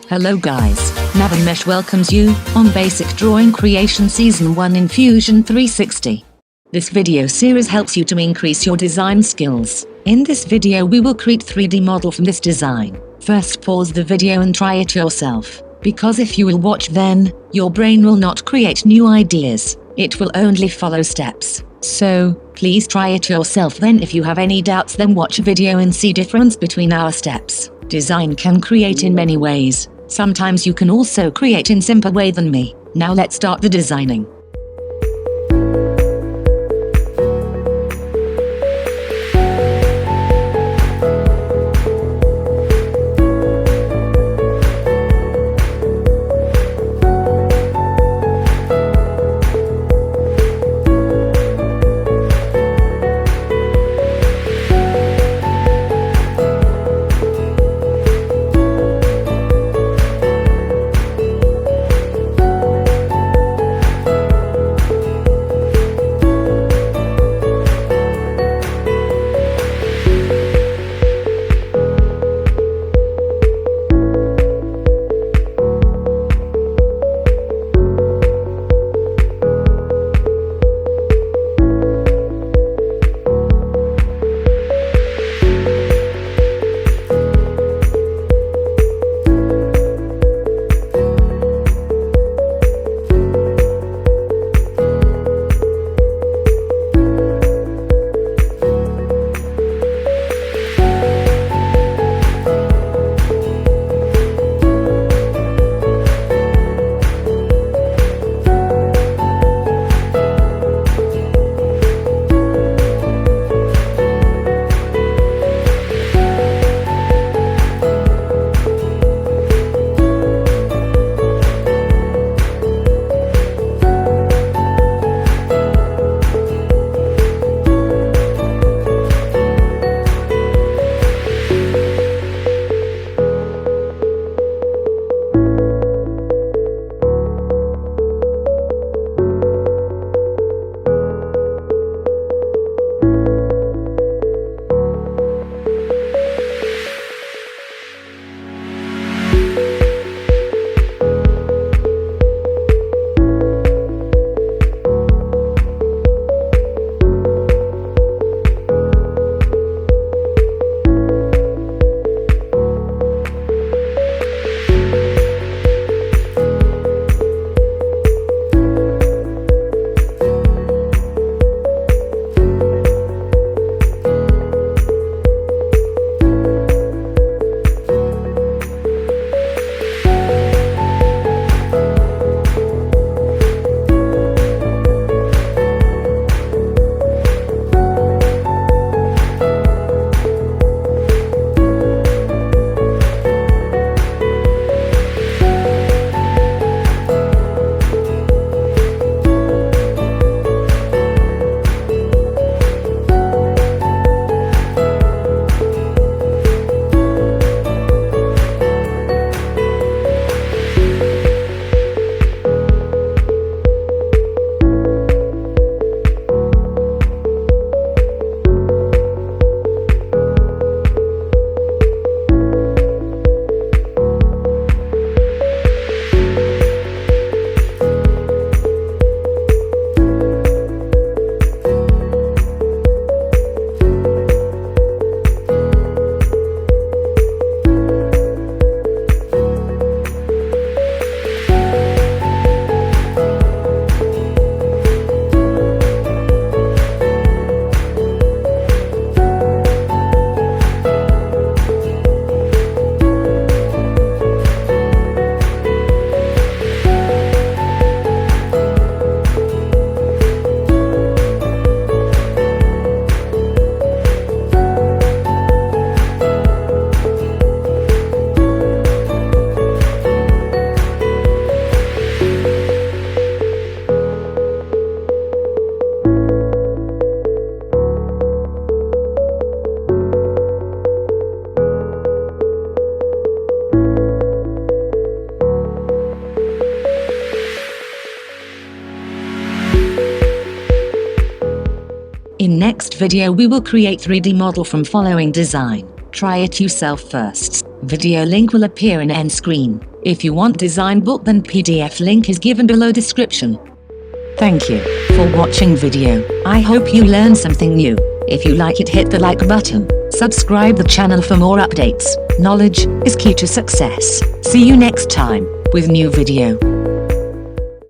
Hello guys, Navimesh welcomes you on Basic Drawing Creation Season 1 in Fusion 360. This video series helps you to increase your design skills. In this video we will create 3D model from this design. First pause the video and try it yourself, because if you will watch then, your brain will not create new ideas, it will only follow steps. So, please try it yourself, then if you have any doubts then watch a video and see difference between our steps. Design can create in many ways. Sometimes you can also create in simpler way than me. Now let's start the designing. In next video we will create 3D model from following design. Try it yourself first. Video link will appear in end screen. If you want design book, then PDF link is given below description. Thank you for watching video. I hope you learned something new. If you like it, hit the like button. Subscribe the channel for more updates. Knowledge is key to success. See you next time with new video.